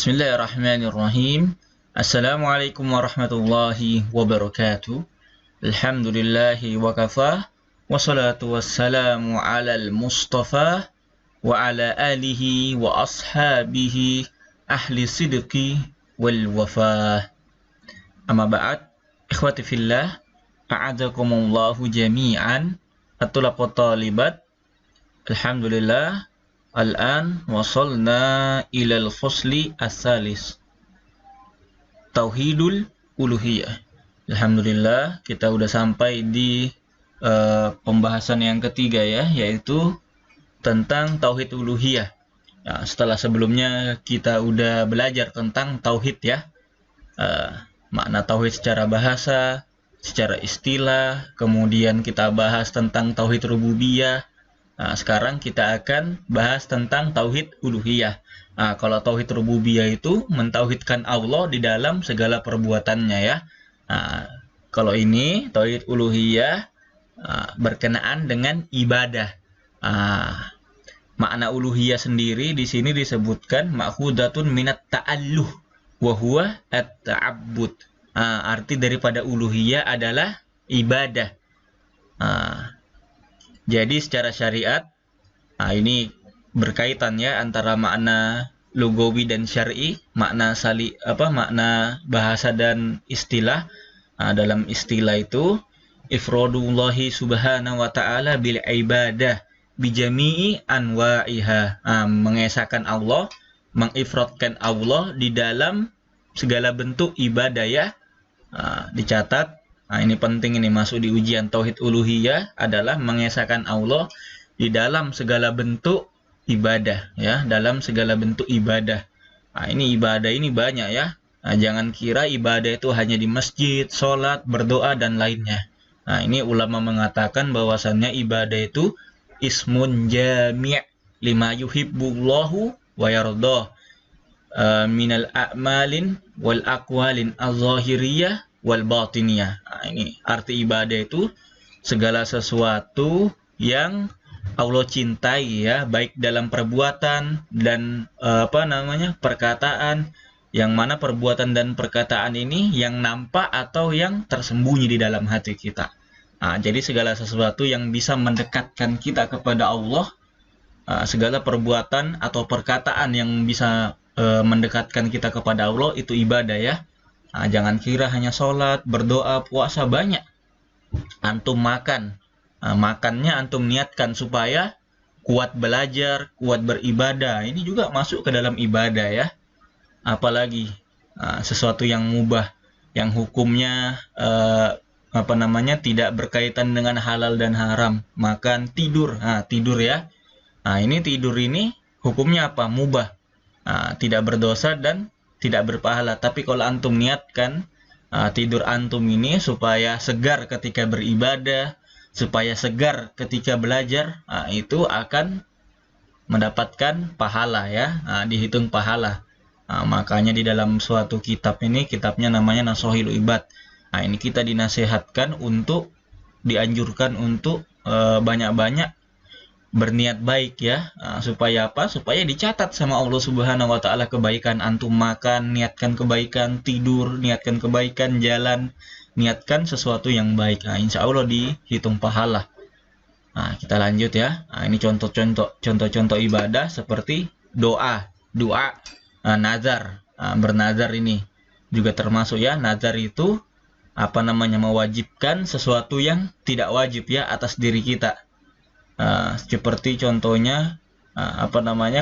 Bismillahirrahmanirrahim. Assalamualaikum warahmatullahi wabarakatuh. Alhamdulillahi wa kafah. Wassalatu wassalamu ala al-mustafa wa ala alihi wa ashabihi ahli sidqi wal wafah. Amma ba'd. Ikhwati fillah, a'adakumullahu jami'an. At-tulab wa talibat. Alhamdulillah. Al-an wasalna ilal fasli as-salis, Tauhidul Uluhiyah. Alhamdulillah, kita udah sampai di pembahasan yang ketiga ya, yaitu tentang Tauhid Uluhiyah. Nah, setelah sebelumnya kita udah belajar tentang Tauhid ya, makna Tauhid secara bahasa, secara istilah, kemudian kita bahas tentang Tauhid Rububiyah. Nah, sekarang kita akan bahas tentang Tauhid Uluhiyah. Nah, kalau Tauhid Rububiyah itu mentauhidkan Allah di dalam segala perbuatannya ya. Nah, kalau ini Tauhid Uluhiyah berkenaan dengan ibadah. Makna uluhiyah sendiri di sini disebutkan ma'khudatun minat ta'alluh wa huwa at-ta'abbud. Arti daripada uluhiyah adalah ibadah. Jadi secara syariat, ini berkaitan ya antara makna lugawi dan syar'i, makna makna bahasa dan istilah. Dalam istilah itu, ifradullahi subhanahu wa ta'ala bil ibadah bijami'i anwa'iha. Mengesahkan Allah, mengifradkan Allah di dalam segala bentuk ibadah ya. Dicatat. Ini penting, ini masuk di ujian Tauhid Uluhiyah adalah mengesahkan Allah di dalam segala bentuk ibadah ya, dalam segala bentuk ibadah. Ini ibadah ini banyak ya. Jangan kira ibadah itu hanya di masjid, sholat, berdoa dan lainnya. Ini ulama mengatakan bahwasannya ibadah itu ismun jami' lima yuhibbullahu wa yardah minal a'malin wal aqwalin az-zahiriyah wal batiniyah. Ini arti ibadah itu segala sesuatu yang Allah cintai ya, baik dalam perbuatan dan perkataan, yang mana perbuatan dan perkataan ini yang nampak atau yang tersembunyi di dalam hati kita. Jadi segala sesuatu yang bisa mendekatkan kita kepada Allah, segala perbuatan atau perkataan yang bisa mendekatkan kita kepada Allah itu ibadah ya. Jangan kira hanya sholat, berdoa, puasa, banyak. Antum makan. Makannya antum niatkan supaya kuat belajar, kuat beribadah. Ini juga masuk ke dalam ibadah ya. Apalagi sesuatu yang mubah, yang hukumnya tidak berkaitan dengan halal dan haram. Makan, tidur. Tidur ya. Ini tidur ini hukumnya apa? Mubah. Tidak berdosa dan tidak berpahala. Tapi kalau antum niatkan tidur antum ini supaya segar ketika beribadah, supaya segar ketika belajar, itu akan mendapatkan pahala ya, dihitung pahala. Makanya di dalam suatu kitab ini, kitabnya namanya Nasohil Ibad. Ini kita dinasihatkan untuk, dianjurkan untuk banyak-banyak berniat baik ya, supaya apa? Supaya dicatat sama Allah Subhanahu wa ta'ala kebaikan. Antum makan, niatkan kebaikan, tidur, niatkan kebaikan, jalan, niatkan sesuatu yang baik. Insya Allah dihitung pahala. Kita lanjut ya. Ini contoh-contoh ibadah seperti doa, nazar. Bernazar ini juga termasuk ya. Nazar itu mewajibkan sesuatu yang tidak wajib ya atas diri kita. Seperti contohnya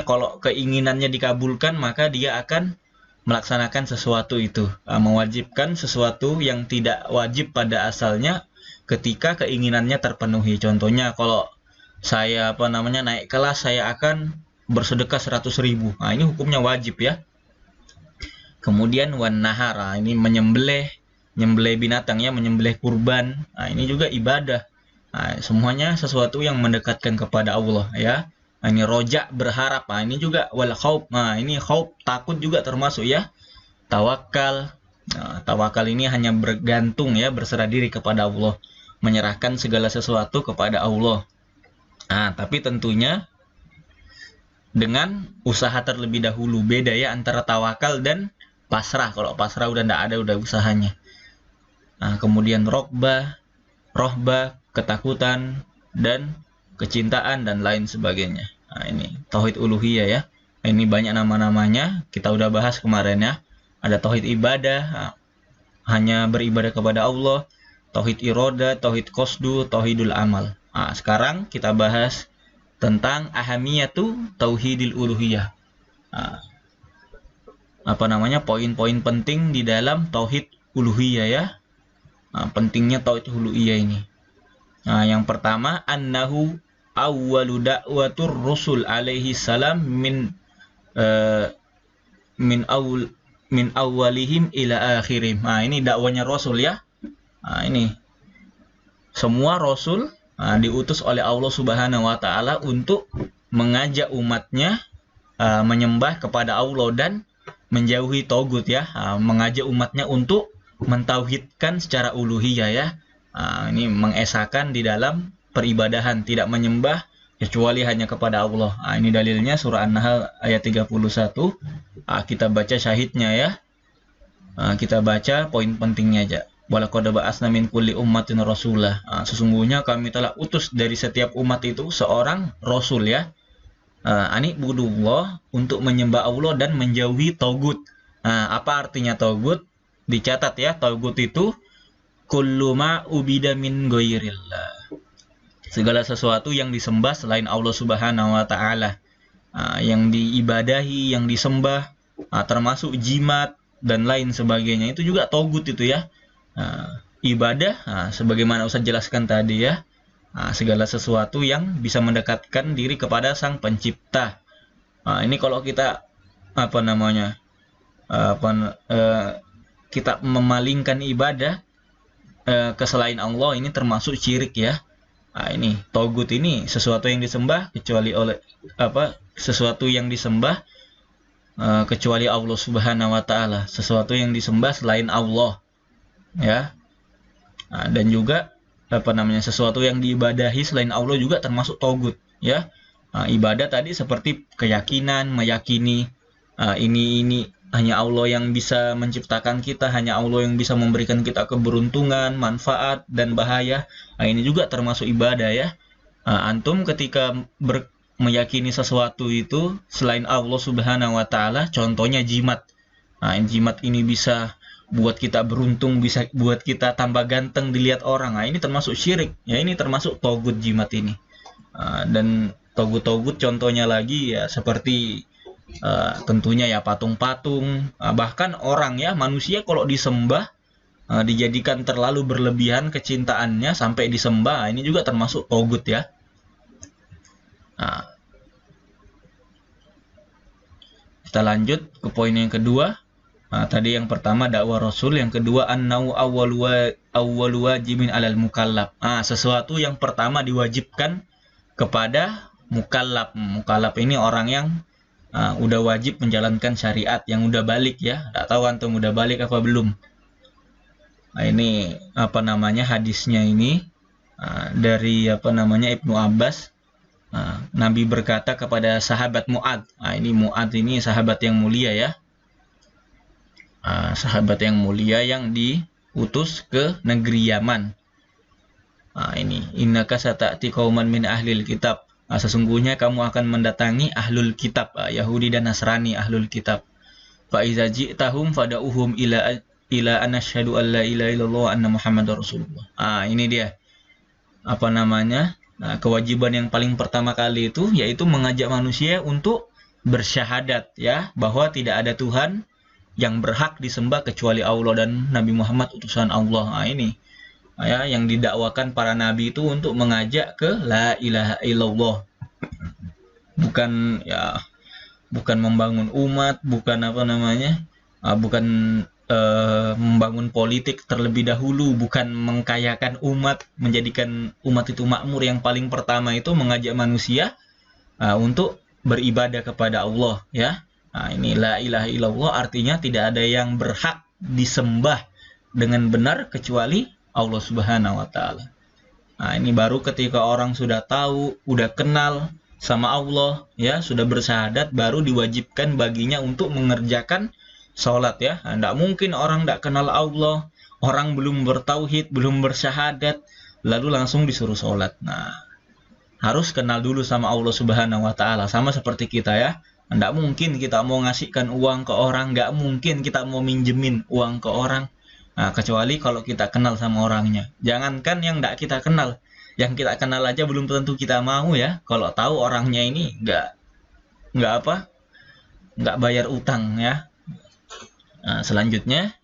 kalau keinginannya dikabulkan, maka dia akan melaksanakan sesuatu itu, mewajibkan sesuatu yang tidak wajib pada asalnya ketika keinginannya terpenuhi. Contohnya kalau saya naik kelas, saya akan bersedekah 100.000. Ini hukumnya wajib ya. Kemudian wan nahara, ini menyembelih binatang ya, menyembelih kurban. Ini juga ibadah. Semuanya sesuatu yang mendekatkan kepada Allah ya. Ini rojak, berharap. Ini juga wal khauf. Ini khauf, takut juga termasuk ya. Tawakal. Tawakal ini hanya bergantung ya, berserah diri kepada Allah, menyerahkan segala sesuatu kepada Allah. Tapi tentunya dengan usaha terlebih dahulu. Beda ya antara tawakal dan pasrah. Kalau pasrah udah nggak ada, udah usahanya. Nah, kemudian rohbah, ketakutan, dan kecintaan, dan lain sebagainya. Nah, ini tauhid uluhiyah ya. Ini banyak nama-namanya, kita udah bahas kemarin ya. Ada tauhid ibadah, hanya beribadah kepada Allah. Tauhid iroda, tauhid qasdu, tauhidul amal. Nah, sekarang kita bahas tentang ahamiyatu tauhidil uluhiyah. Poin-poin penting di dalam tauhid uluhiyah ya. Pentingnya tauhid uluhiyah ini. Yang pertama, annahu awwalu da'watur rusul alaihi salam min awwalihim ila akhirim. Ini dakwanya Rasul ya. Ini semua Rasul diutus oleh Allah Subhanahu wa taala untuk mengajak umatnya menyembah kepada Allah dan menjauhi tagut ya. Mengajak umatnya untuk mentauhidkan secara uluhiyah ya. Ini mengesahkan di dalam peribadahan, tidak menyembah kecuali hanya kepada Allah. Ini dalilnya surah An-Nahl ayat 31. Kita baca syahidnya ya. Kita baca poin pentingnya aja. Walaqad ba'atsna min kulli ummatin rasulah. Sesungguhnya kami telah utus dari setiap umat itu seorang rasul ya. Ani budullah, untuk menyembah Allah dan menjauhi tagut. Apa artinya tagut? Dicatat ya, tagut itu kullu ma ubida min ghairillah. Segala sesuatu yang disembah selain Allah Subhanahu wa taala. Yang diibadahi, yang disembah, termasuk jimat dan lain sebagainya, itu juga tagut itu ya. Ibadah, sebagaimana Ustaz jelaskan tadi ya, segala sesuatu yang bisa mendekatkan diri kepada Sang Pencipta. Ini kalau kita kita memalingkan ibadah ke selain Allah, ini termasuk syirik ya. Ini tagut ini sesuatu yang disembah kecuali oleh sesuatu yang disembah kecuali Allah Subhanahu wa taala, sesuatu yang disembah selain Allah ya. Dan juga sesuatu yang diibadahi selain Allah juga termasuk tagut ya. Ibadah tadi seperti keyakinan, meyakini ini hanya Allah yang bisa menciptakan kita, hanya Allah yang bisa memberikan kita keberuntungan, manfaat, dan bahaya. Ini juga termasuk ibadah ya. Antum ketika meyakini sesuatu itu selain Allah Subhanahu wa taala, contohnya jimat. Jimat ini bisa buat kita beruntung, bisa buat kita tambah ganteng dilihat orang. Ini termasuk syirik. Ya, ini termasuk tagut jimat ini. Dan tagut-tagut contohnya lagi ya seperti tentunya ya patung-patung, bahkan orang ya, manusia kalau disembah, dijadikan terlalu berlebihan kecintaannya sampai disembah, ini juga termasuk tagut ya. Kita lanjut ke poin yang kedua. Tadi yang pertama dakwah Rasul, yang kedua annau awwalu wajibin alal mukallaf. Sesuatu yang pertama diwajibkan kepada mukallaf. Mukallaf ini orang yang udah wajib menjalankan syariat, yang udah balik ya. Nggak tahu antum udah balik apa belum. Ini hadisnya ini dari Ibnu Abbas. Nabi berkata kepada sahabat Mu'ad. Ini Mu'ad ini sahabat yang mulia ya. Sahabat yang mulia yang diutus ke negeri Yaman. Ini innaka sata'ti qauman min ahlil kitab. Sesungguhnya kamu akan mendatangi ahlul kitab, Yahudi dan Nasrani, ahlul kitab. Fa iza ji'tahum fada'uhum ila an asyhadu an la ilaha illallah wa anna muhammadar rasulullah. Ini dia. Kewajiban yang paling pertama kali itu yaitu mengajak manusia untuk bersyahadat ya, bahwa tidak ada Tuhan yang berhak disembah kecuali Allah dan Nabi Muhammad utusan Allah. Ini ya yang didakwakan para nabi itu, untuk mengajak ke la ilaha illallah. Bukan membangun umat, bukan bukan membangun politik terlebih dahulu, bukan mengkayakan umat, menjadikan umat itu makmur. Yang paling pertama itu mengajak manusia untuk beribadah kepada Allah ya. Ini la ilaha illallah artinya tidak ada yang berhak disembah dengan benar kecuali Allah Subhanahu wa taala. Ini baru ketika orang sudah tahu, udah kenal sama Allah, ya, sudah bersyahadat, baru diwajibkan baginya untuk mengerjakan sholat, ya. Tidak mungkin orang tidak kenal Allah, orang belum bertauhid, belum bersyahadat, lalu langsung disuruh sholat. Nah, harus kenal dulu sama Allah Subhanahu wa Ta'ala, sama seperti kita, ya. Tidak mungkin kita mau ngasihkan uang ke orang, nggak mungkin kita mau minjemin uang ke orang. Nah, kecuali kalau kita kenal sama orangnya. Jangankan yang tidak kita kenal, yang kita kenal aja belum tentu kita mau, ya. Kalau tahu orangnya ini nggak bayar utang, ya. Nah, selanjutnya,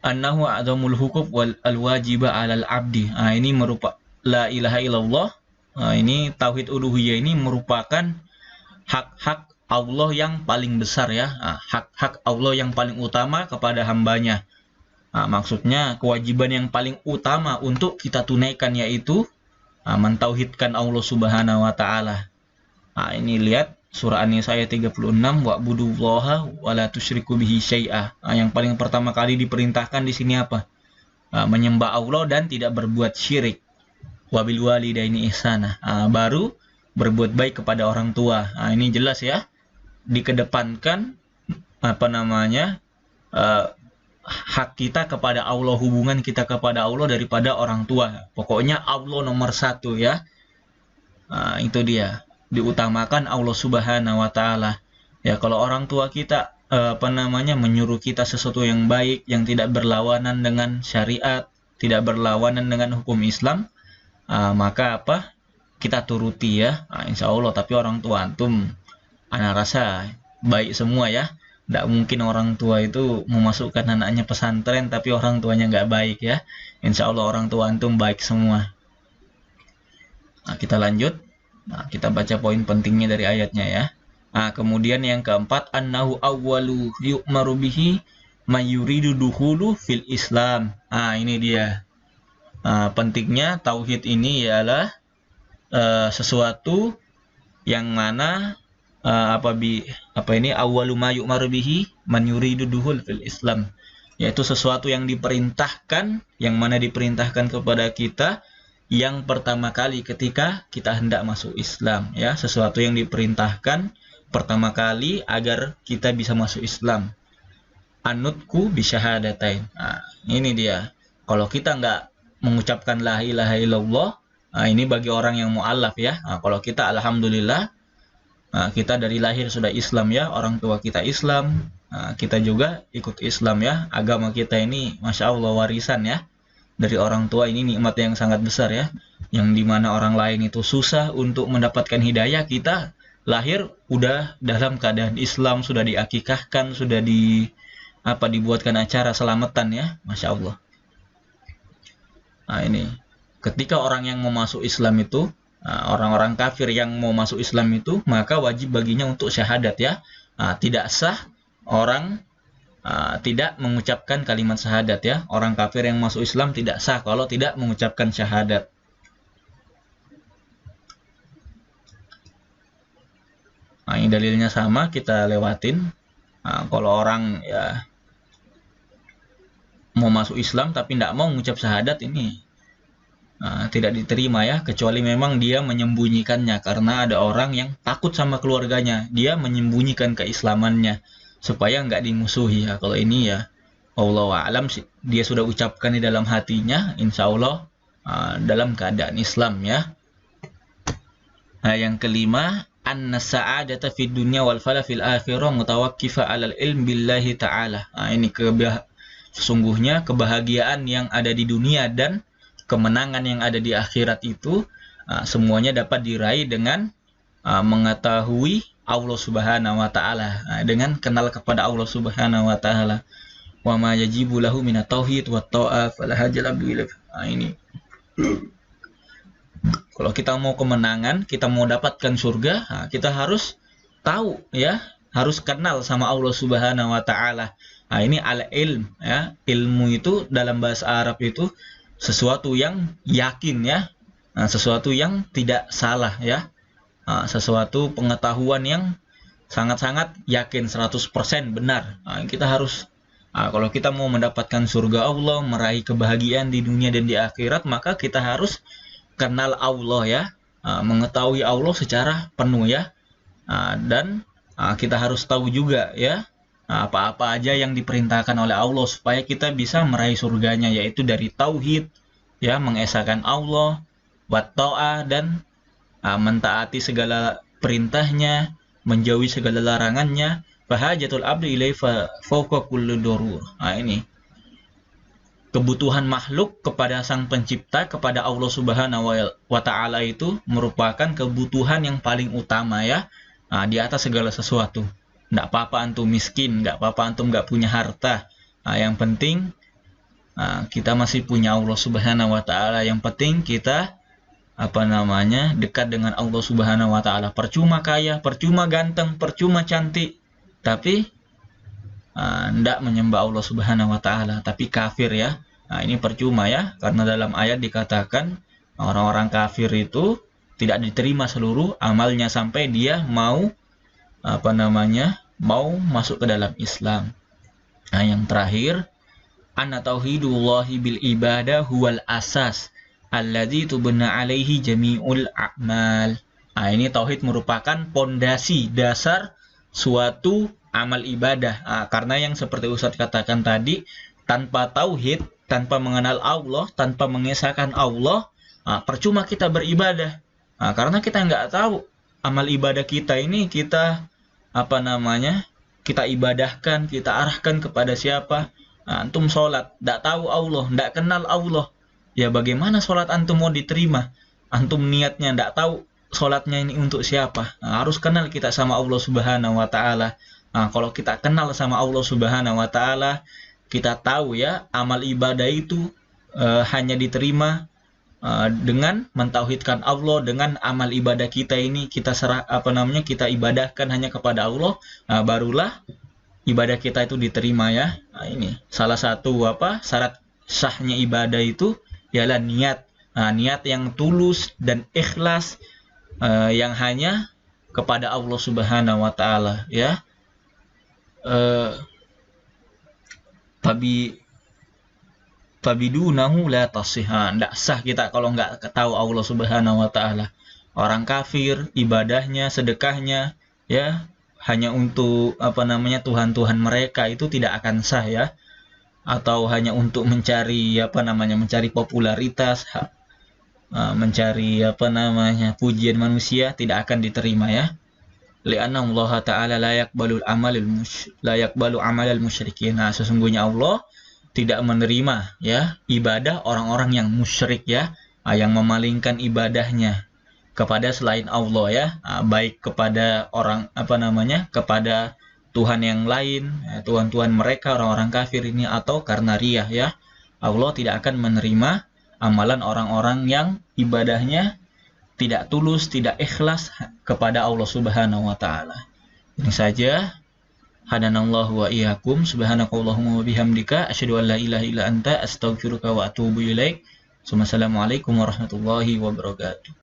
annahu a'zamul huquq wal wajiba 'alal 'abdi. Nah, ini merupakan la ilaha illallah. Nah, ini tauhid uluhiyah ini merupakan hak-hak Allah yang paling besar, ya. Nah, hak-hak Allah yang paling utama kepada hambanya. Nah, maksudnya kewajiban yang paling utama untuk kita tunaikan yaitu mentauhidkan Allah Subhanahu wa Ta'ala. Nah, ini lihat surah An-Nisa ayat 36, wa'budullaha wa la tusyriku bihi syai'a. Nah, yang paling pertama kali diperintahkan di sini apa? Menyembah Allah dan tidak berbuat syirik. Wa bil walidaini ihsana. Baru berbuat baik kepada orang tua. Nah, ini jelas, ya. Dikedepankan hak kita kepada Allah, hubungan kita kepada Allah daripada orang tua. Pokoknya Allah nomor satu, ya. Nah, itu dia. Diutamakan Allah Subhanahu wa Ta'ala. Ya, kalau orang tua kita menyuruh kita sesuatu yang baik, yang tidak berlawanan dengan syariat, tidak berlawanan dengan hukum Islam, maka kita turuti, ya. Insya Allah. Tapi orang tua antum, ana rasa baik semua, ya. Tidak mungkin orang tua itu memasukkan anaknya pesantren tapi orang tuanya nggak baik, ya. Insya Allah orang tua antum baik semua. Nah, kita lanjut. Nah, kita baca poin pentingnya dari ayatnya, ya. Nah, kemudian yang keempat, annahu awwalu yu'maru bihi may yuridu dukhulu fil Islam. Nah, ini dia. Pentingnya tauhid ini ialah sesuatu yang mana awwalu ma yu'maru bihi man yuridu dukhul fil Islam, yaitu sesuatu yang diperintahkan, yang mana diperintahkan kepada kita yang pertama kali ketika kita hendak masuk Islam, ya. Sesuatu yang diperintahkan pertama kali agar kita bisa masuk Islam. Anutku bisyahadatain. Nah, ini dia. Kalau kita nggak mengucapkan la ilaha illallah, ini bagi orang yang mu'allaf, ya. Nah, kalau kita alhamdulillah, kita dari lahir sudah Islam, ya. Orang tua kita Islam, kita juga ikut Islam, ya. Agama kita ini Masya Allah warisan, ya, dari orang tua. Ini nikmat yang sangat besar, ya. Yang dimana orang lain itu susah untuk mendapatkan hidayah, kita lahir udah dalam keadaan Islam, sudah diakikahkan, sudah dibuatkan acara selamatan, ya. Masya Allah. Nah, ini ketika orang yang mau masuk Islam itu, orang-orang kafir yang mau masuk Islam itu, maka wajib baginya untuk syahadat, ya. Tidak sah orang tidak mengucapkan kalimat syahadat, ya. Orang kafir yang masuk Islam tidak sah kalau tidak mengucapkan syahadat. Nah, ini dalilnya sama, kita lewatin. Kalau orang, ya, mau masuk Islam tapi tidak mau mengucap syahadat, ini tidak diterima, ya, kecuali memang dia menyembunyikannya karena ada orang yang takut sama keluarganya, dia menyembunyikan keislamannya supaya nggak dimusuhi, ya. Kalau ini, ya, Allahu a'lam, dia sudah ucapkan di dalam hatinya, insya Allah dalam keadaan Islam, ya. Nah, yang kelima, anna sa'adata fid dunya wal falah fil akhirah mutawaqqifa 'alal ilm billahi ta'ala. Nah, ini sesungguhnya kebahagiaan yang ada di dunia dan kemenangan yang ada di akhirat itu semuanya dapat diraih dengan mengetahui Allah Subhanahu wa Ta'ala, dengan kenal kepada Allah Subhanahu wa Ta'ala. Wa ma yajibu lahu minat tauhid wa ta'af wal hajal abdul. Ini kalau kita mau kemenangan, kita mau dapatkan surga, kita harus tahu, ya, harus kenal sama Allah Subhanahu wa Ta'ala. Nah, ini al-ilm, ya. Ilmu itu dalam bahasa Arab itu sesuatu yang yakin, ya. Sesuatu yang tidak salah, ya. Sesuatu pengetahuan yang sangat-sangat yakin, 100% benar. Kita harus, kalau kita mau mendapatkan surga Allah, meraih kebahagiaan di dunia dan di akhirat, maka kita harus kenal Allah, ya. mengetahui Allah secara penuh ya. Dan kita harus tahu juga ya apa-apa aja yang diperintahkan oleh Allah supaya kita bisa meraih surganya, yaitu dari tauhid ya, mengesahkan Allah, wa ta'ah, dan mentaati segala perintahnya, menjauhi segala larangannya. Fahajatul abdi ilai fawqa kulli darur. Ini kebutuhan makhluk kepada sang pencipta, kepada Allah Subhanahu wa Ta'ala itu merupakan kebutuhan yang paling utama ya, di atas segala sesuatu. Nggak apa-apa antum miskin, nggak apa-apa antum nggak punya harta. Yang penting kita masih punya Allah Subhanahu wa Ta'ala. Yang penting kita dekat dengan Allah Subhanahu wa Ta'ala. Percuma kaya, percuma ganteng, percuma cantik, tapi tidak menyembah Allah Subhanahu wa Ta'ala, tapi kafir ya. Ini percuma ya, karena dalam ayat dikatakan orang-orang kafir itu tidak diterima seluruh amalnya sampai dia mau mau masuk ke dalam Islam. Yang terakhir, anna tauhidullahi bil ibadah huwal asas alladzi tubna alaihi jami'ul a'mal. Ini tauhid merupakan pondasi dasar suatu amal ibadah. Karena yang seperti Ustadz katakan tadi, tanpa tauhid, tanpa mengenal Allah, tanpa mengesahkan Allah, percuma kita beribadah. Karena kita nggak tahu amal ibadah kita ini kita kita ibadahkan, kita arahkan kepada siapa. Antum sholat, nggak tahu Allah, nggak kenal Allah, ya bagaimana sholat antum mau diterima? Antum niatnya nggak tahu sholatnya ini untuk siapa. Harus kenal kita sama Allah Subhanahu wa Ta'ala. Kalau kita kenal sama Allah Subhanahu wa Ta'ala, kita tahu ya amal ibadah itu hanya diterima dengan mentauhidkan Allah. Dengan amal ibadah kita ini kita kita ibadahkan hanya kepada Allah, barulah ibadah kita itu diterima ya. Ini salah satu syarat sahnya ibadah itu ialah niat. Niat yang tulus dan ikhlas, yang hanya kepada Allah Subhanahu wa Ta'ala ya. Fabidunahu la tasihha. Tidak sah kita kalau nggak tahu Allah Subhanahu wa Ta'ala. Orang kafir ibadahnya, sedekahnya ya hanya untuk Tuhan-Tuhan mereka, itu tidak akan sah ya. Atau hanya untuk mencari mencari popularitas, mencari pujian manusia, tidak akan diterima ya. Li'anna Allah Ta'ala la yaqbalu amalal musyrikin. Sesungguhnya Allah tidak menerima ya ibadah orang-orang yang musyrik ya, yang memalingkan ibadahnya kepada selain Allah ya, baik kepada kepada Tuhan yang lain, Tuhan-Tuhan mereka orang-orang kafir ini, atau karena riyah ya. Allah tidak akan menerima amalan orang-orang yang ibadahnya tidak tulus, tidak ikhlas kepada Allah Subhanahu wa Ta'ala. Ini saja. Hadanallahu wa iyyakum. Subhanakallahumma wa bihamdika asyhadu an la ilaha illa anta astaghfiruka wa atubu ilaik. Wassalamualaikum warahmatullahi wabarakatuh.